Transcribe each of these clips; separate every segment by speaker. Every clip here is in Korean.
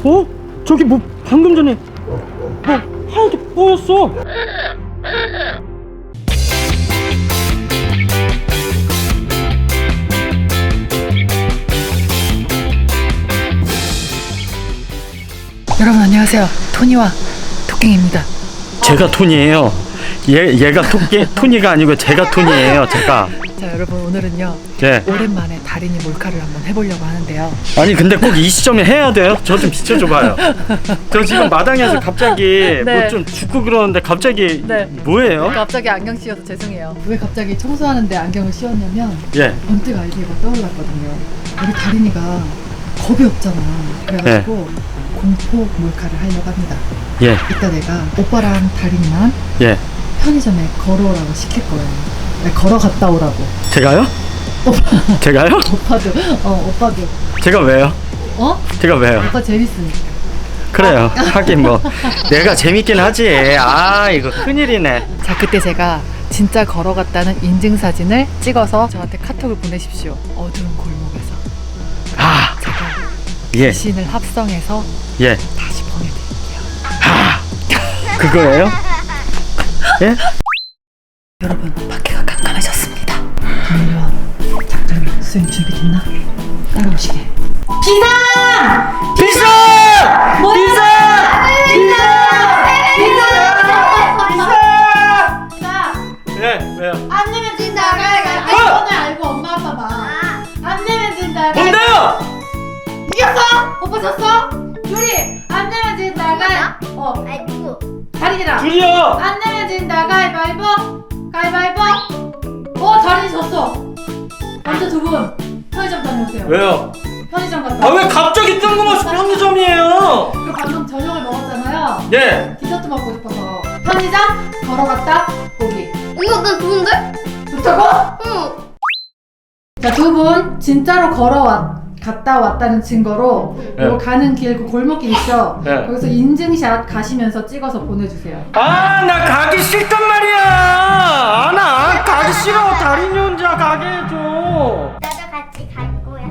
Speaker 1: 어? 저기 뭐 방금 전에 뭐 하얀게 보였어.
Speaker 2: 여러분 안녕하세요. 토니와 토킹입니다.
Speaker 1: 제가 톤이에요. 얘가 토니가 아니고 제가 톤이에요. 제가.
Speaker 2: 자 여러분 오늘은요
Speaker 1: 네.
Speaker 2: 오랜만에 다린이 몰카를 한번 해보려고 하는데요.
Speaker 1: 아니 근데 꼭 이 시점에 해야 돼요? 저 좀 비춰줘봐요. 저 지금 마당에서 갑자기
Speaker 2: 네.
Speaker 1: 뭐 좀 죽고 그러는데 갑자기
Speaker 2: 네.
Speaker 1: 뭐예요?
Speaker 2: 갑자기 안경 씌워서 죄송해요. 왜 갑자기 청소하는데 안경을 씌웠냐면
Speaker 1: 예.
Speaker 2: 번뜩 아이디어가 떠올랐거든요. 우리 다린이가 겁이 없잖아. 그래가지고 공포 몰카를 하려고 합니다.
Speaker 1: 예.
Speaker 2: 이따 내가 오빠랑 다린이만
Speaker 1: 예.
Speaker 2: 편의점에 걸어오라고 시킬 거예요. 네, 걸어갔다 오라고.
Speaker 1: 제가요? 제가요?
Speaker 2: 오빠도 오빠도
Speaker 1: 제가 왜요?
Speaker 2: 어?
Speaker 1: 제가 왜요?
Speaker 2: 오빠 재밌으니까.
Speaker 1: 그래요. 하긴 뭐 내가 재밌긴 하지. 아 이거 큰일이네.
Speaker 2: 자 그때 제가 진짜 걸어갔다는 인증사진을 찍어서 저한테 카톡을 보내십시오. 어두운 골목에서
Speaker 1: 아
Speaker 2: 제가
Speaker 1: 예.
Speaker 2: 귀신을 합성해서
Speaker 1: 예.
Speaker 2: 다시 보내드릴게요.
Speaker 1: 아 그거예요? 예?
Speaker 2: 여러분 밖에가 깜깜해졌습니다. 오늘은 작전이 수행 준비됐나? 따라오시게. 비상!
Speaker 1: 비상! 예 왜요?
Speaker 3: 안 내면 진다. 번호 알고 엄마 아빠 봐. 안 내면 진다.
Speaker 1: 뭔데요?
Speaker 3: 이겼어? 오빠 졌어? 둘이 안 내면 진다.
Speaker 4: 아이 누구?
Speaker 3: 다린이랑
Speaker 1: 둘이요.
Speaker 3: 안 내면 진다. 가위바위보. 가위바위보. 다린이 졌어. 남자 두 분 편의점 다녀오세요.
Speaker 1: 왜요?
Speaker 3: 편의점 갔다.
Speaker 1: 아 왜 갑자기 뜬금없이 편의점이에요?
Speaker 3: 그 방금 저녁을 먹었잖아요.
Speaker 1: 예.
Speaker 3: 디저트 먹고 싶어서 편의점 걸어갔다 오기.
Speaker 4: 이거 나 좋은데?
Speaker 3: 좋다고?
Speaker 4: 응.
Speaker 3: 자, 두 분 진짜로 갔다 왔다는 증거로
Speaker 1: 네.
Speaker 3: 요 가는 길 그 골목길 있죠?
Speaker 1: 네.
Speaker 3: 거기서 인증샷 가시면서 찍어서 보내주세요.
Speaker 1: 아 나 가기 싫단 말이야. 아 나 가기 싫어. 다린이 혼자 가게 해줘.
Speaker 4: 나도 같이 갈 거야.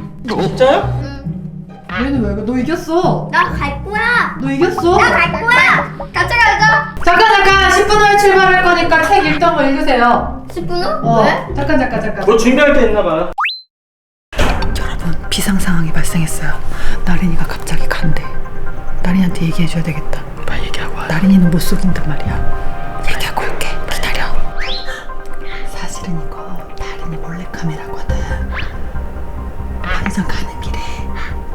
Speaker 1: 진짜요?
Speaker 4: 응.
Speaker 3: 얘는 왜? 너 이겼어.
Speaker 4: 나 갈 거야.
Speaker 3: 너 이겼어.
Speaker 4: 나 갈 거야. 같이 가자.
Speaker 3: 잠깐 10분 후에 출발할 거니까 책 읽던 거 읽으세요.
Speaker 4: 10분 후? 왜?
Speaker 3: 잠깐.
Speaker 1: 뭐 준비할 게 있나 봐요.
Speaker 2: 여러분 비상 상황이 발생했어요. 나린이가 갑자기 간대. 나린이한테 얘기해줘야 되겠다.
Speaker 1: 빨리 얘기하고 와.
Speaker 2: 나린이는 못 속인단 말이야. 얘기하고 올게. 기다려. 사실은 이거 다린이 몰래카메라거든. 편의점 가는 길에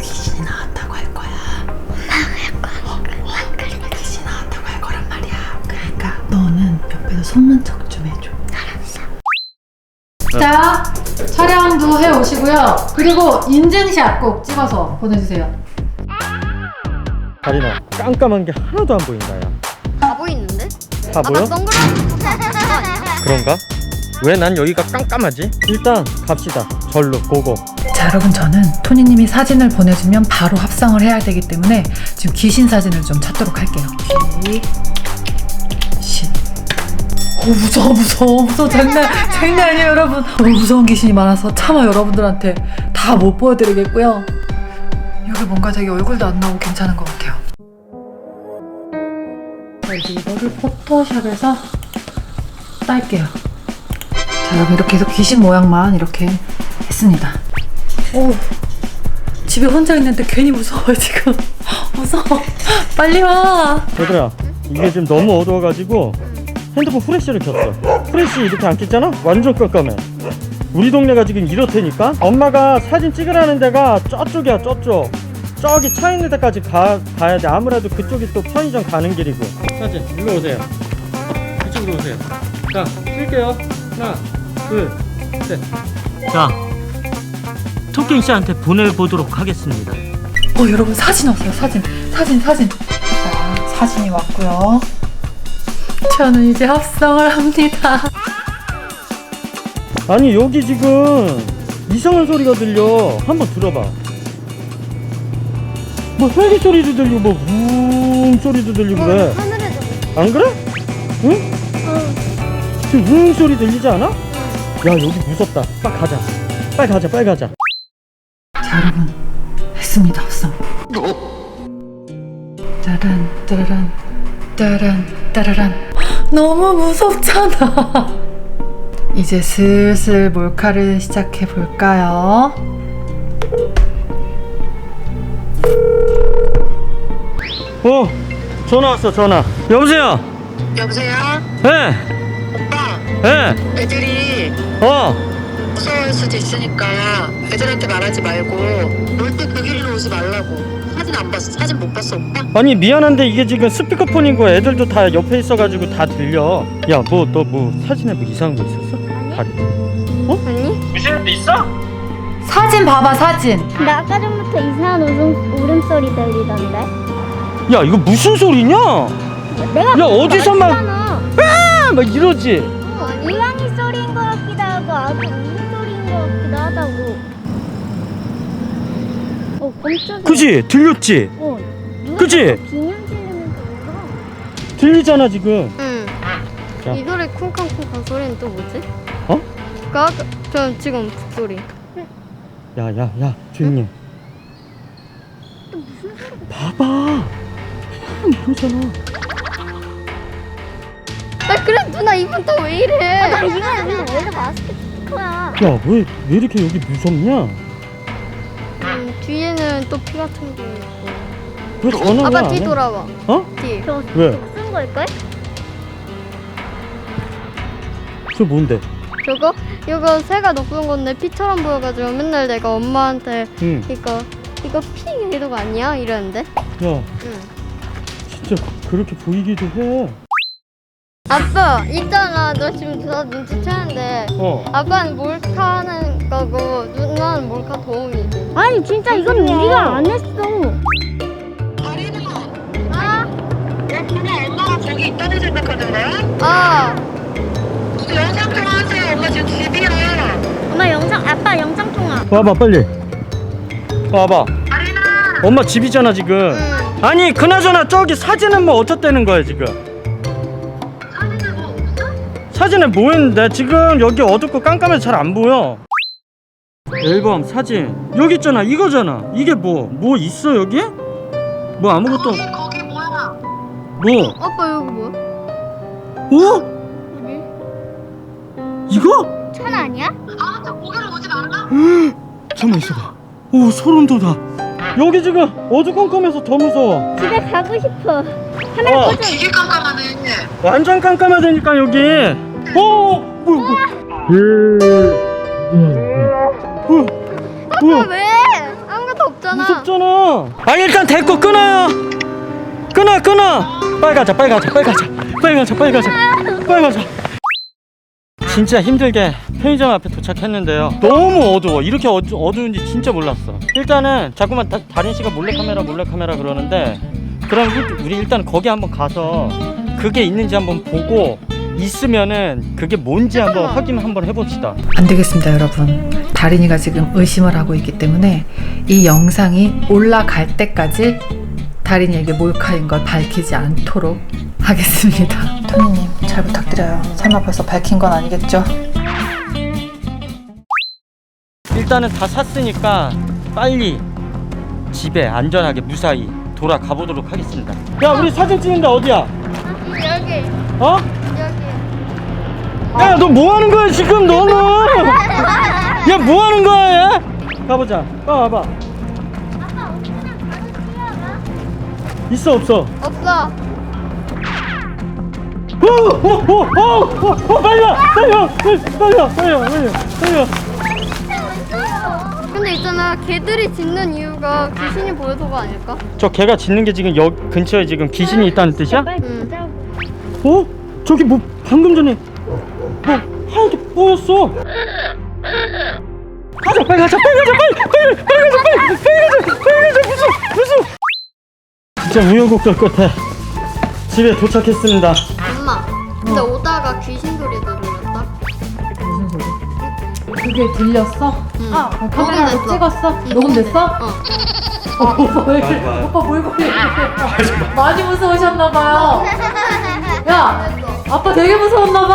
Speaker 2: 귀신이 나왔다고 할 거야. 귀신이 나왔다고 할 거란 말이야. 그러니까 너는 옆에서 손만 척 좀 해줘.
Speaker 3: 자, 촬영도 해 오시고요. 그리고 인증샷 꼭 찍어서 보내주세요.
Speaker 1: 다린아 깜깜한 게 하나도 안 보인다 야.
Speaker 4: 다 보이는데?
Speaker 1: 다 보여?
Speaker 4: 나 선글라스 벗어 안 된거 아니야?
Speaker 1: 그런가? 왜 난 여기가 깜깜하지? 일단 갑시다. 절로 고고.
Speaker 2: 자 여러분 저는 토니님이 사진을 보내주면 바로 합성을 해야 되기 때문에 지금 귀신 사진을 좀 찾도록 할게요. 귀신. 무서워 장난 아니에요 여러분. 너무 무서운 귀신이 많아서 차마 여러분들한테 다 못 보여드리겠고요. 여기 뭔가 되게 얼굴도 안 나오고 괜찮은 것 같아요. 자 이제 이거를 포토샵에서 딸게요. 자 여러분 이렇게 해서 귀신 모양만 이렇게 했습니다. 오, 집에 혼자 있는데 괜히 무서워요 지금. 무서워. 빨리 와.
Speaker 1: 얘들아 이게 지금 너무 어두워가지고 핸드폰 후레쉬를 켰어. 후레쉬 이렇게 안 켰잖아? 완전 깜깜해. 우리 동네가 지금 이렇다니까? 엄마가 사진 찍으라는 데가 저쪽이야 저쪽. 저기 차 있는 데까지 가야 돼. 아무래도 그쪽이 또 편의점 가는 길이고. 사진 일로 오세요. 이쪽으로 오세요. 자 쓸게요. 하나 둘셋. 자 토킹 씨한테 보내보도록 하겠습니다.
Speaker 2: 여러분 사진 왔어요. 사진. 자 사진이 왔고요. 저는 이제 합성을 합니다.
Speaker 1: 아니 여기 지금 이상한 소리가 들려. 한번 들어봐. 뭐 헬기 소리도 들리고 뭐 웅 소리도 들리고 그래.
Speaker 4: 하늘에도.
Speaker 1: 안 그래? 응? 지금 웅 소리 들리지 않아? 야 여기 무섭다. 빨리 가자.
Speaker 2: 자 여러분 했습니다 합성. 따란 따라란 따란 따라란. 너무 무섭잖아. 이제 슬슬 몰카를 시작해 볼까요?
Speaker 1: 전화 왔어, 전화. 여보세요?
Speaker 5: 여보세요?
Speaker 1: 네.
Speaker 5: 오빠,
Speaker 1: 네.
Speaker 5: 애들이 무서워할 수도 있으니까 애들한테 말하지 말고 놀 때 그 길로 오지 말라고. 사진 안 봤어? 사진 못 봤어, 오빠?
Speaker 1: 아니 미안한데 이게 지금 스피커폰이고 애들도 다 옆에 있어가지고 다 들려. 야, 너 사진에 뭐 이상한 거 있었어? 다리.
Speaker 4: 아니?
Speaker 1: 무슨 일 있어?
Speaker 2: 사진 봐봐, 사진.
Speaker 6: 나 아까 전부터 이상한 울음소리 들리던데.
Speaker 1: 야, 이거 무슨 소리냐?
Speaker 6: 내가
Speaker 1: 야, 어디서 막
Speaker 6: 말했잖아.
Speaker 1: 막 이러지.
Speaker 6: 고양이 소리인 것 같기도 하고 아기 우는 소리인 것 같기도 하다고. 깜짝이야.
Speaker 1: 그지? 들렸지?
Speaker 6: 누가
Speaker 1: 그치?
Speaker 6: 자꾸 비명 지르면서 울어.
Speaker 1: 들리잖아 지금.
Speaker 4: 응.
Speaker 1: 자.
Speaker 4: 이 노래 쿵쾅쿵쾅 소리는 또 뭐지?
Speaker 1: 어?
Speaker 4: 전 지금 북소리.
Speaker 1: 야, 조용히 해. 봐봐. 이러잖아.
Speaker 4: 아 그래 누나 이분 또 왜 이래?
Speaker 6: 나 이거 아니면 원래 마스크야.
Speaker 1: 야, 왜 이렇게 여기 무섭냐?
Speaker 4: 뒤에는 또 피 같은 게 있고.
Speaker 1: 왜 전화가
Speaker 4: 아빠
Speaker 1: 안
Speaker 4: 뒤
Speaker 1: 해?
Speaker 4: 돌아봐.
Speaker 1: 어?
Speaker 4: 뒤.
Speaker 1: 왜?
Speaker 6: 쓴 걸걸?
Speaker 1: 저 뭔데?
Speaker 4: 이거 새가 높은 건데 피처럼 보여가지고 맨날 내가 엄마한테
Speaker 1: 응.
Speaker 4: 이거 피 이러고 아니야? 이러는데.
Speaker 1: 야,
Speaker 4: 응.
Speaker 1: 진짜 그렇게 보이기도 해.
Speaker 4: 아빠 있잖아. 너 지금 저 눈치채는데 아빠는 몰카하는 거고 누나는 몰카 도우미지.
Speaker 6: 아니 진짜 이건 우리가 안 했어.
Speaker 5: 다리나. 야, 누나 엄마가 거기 있다고 생각하던데?
Speaker 4: 아
Speaker 5: 무슨 영상 통화하세요? 엄마 지금 집이야.
Speaker 6: 엄마 아빠 영상 통화.
Speaker 1: 와봐 빨리. 와봐.
Speaker 5: 다리나.
Speaker 1: 엄마 집이잖아 지금.
Speaker 4: 응.
Speaker 1: 아니 그나저나 저기 사진은 뭐 어떻다는 거야 지금?
Speaker 5: 사진은 뭐 없어?
Speaker 1: 사진에 뭐 했는데 지금 여기 어둡고 깜깜해서 잘 안 보여. 앨범 사진 여기 있잖아. 이거잖아. 이게 뭐 있어 여기? 뭐 아무것도.
Speaker 5: 거기 뭐야?
Speaker 1: 뭐?
Speaker 4: 아빠 여기 뭐야?
Speaker 1: 어?
Speaker 4: 여기?
Speaker 1: 이거?
Speaker 6: 천 아니야?
Speaker 5: 아무튼 거기로 오지 말라.
Speaker 1: 잠깐만 있어봐. 오 소름 돋아. 여기 지금 어두컴컴해서 더 무서워.
Speaker 6: 집에 가고 싶어. 카메라
Speaker 1: 어.
Speaker 6: 꽂아.
Speaker 5: 되게 깜깜하네.
Speaker 1: 완전 깜깜하다니까 여기. 뭐야? 뭐야?
Speaker 4: 왜? 아무것도 없잖아.
Speaker 1: 무섭잖아. 아 일단 됐고 끊어요. 끊어. 빨리 가자. 진짜 힘들게 편의점 앞에 도착했는데요. 너무 어두워. 이렇게 어두운지 진짜 몰랐어. 일단은 자꾸만 다린 씨가 몰래카메라 그러는데 그럼 우리 일단 거기 한번 가서 그게 있는지 한번 보고 있으면은 그게 뭔지 한번 확인 한번 해봅시다.
Speaker 2: 안 되겠습니다, 여러분. 다린이가 지금 의심을 하고 있기 때문에 이 영상이 올라갈 때까지 다린이에게 몰카인 걸 밝히지 않도록 하겠습니다. 토니님, 잘 부탁드려요. 설마 벌써 밝힌 건 아니겠죠?
Speaker 1: 일단은 다 샀으니까 빨리 집에 안전하게 무사히 돌아가 보도록 하겠습니다. 야, 우리 사진 찍는데 어디야?
Speaker 4: 여기
Speaker 1: 어?
Speaker 4: 여기.
Speaker 1: 야, 너 뭐 하는 거야 지금 너는? 야, 뭐 하는 거야? 야? 가보자. 와봐.
Speaker 6: 아빠 옷이랑 바로 뛰어가.
Speaker 1: 있어 없어?
Speaker 4: 없어.
Speaker 1: 빨리 와.
Speaker 4: 근데 있잖아 개들이 짖는 이유가 귀신이 보여서가 아닐까?
Speaker 1: 저 개가 짖는 게 지금 여기 근처에 지금 귀신이 있다는 뜻이야?
Speaker 6: 빨리
Speaker 4: 응.
Speaker 6: 보자고.
Speaker 1: 어? 저기 뭐 방금 전에 뭐 하얀게 보였어. 빨리 가자. 무슨 진짜 우여곡절 끝에 집에 도착했습니다.
Speaker 4: 엄마. 근데 오다가 귀신 소리 들렸다.
Speaker 2: 무슨 소리? 그게 들렸어?
Speaker 4: 응.
Speaker 2: 카메라로
Speaker 4: 녹음됐어.
Speaker 2: 찍었어?
Speaker 4: 응,
Speaker 2: 녹음됐어?
Speaker 4: 어.
Speaker 2: 오빠 왜 그래? 오빠 몰골이 많이 무서우셨나봐요. 야, 아빠 되게 무서웠나봐.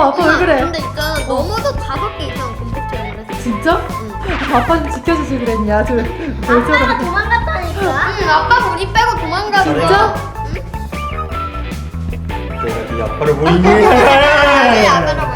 Speaker 2: 아빠 왜 그래?
Speaker 4: 근데 있잖아 너무도 5개 이상 공포증을 그랬어.
Speaker 2: 진짜? 아빠는 지켜주지 그랬냐? 왜
Speaker 6: 아빠가
Speaker 2: 저러고?
Speaker 6: 도망갔다니까.
Speaker 4: 응 아빠가 우리 빼고 도망간 아빠가
Speaker 1: 진짜? 내가 네 아빠를 보이니?
Speaker 4: 네 아빠라고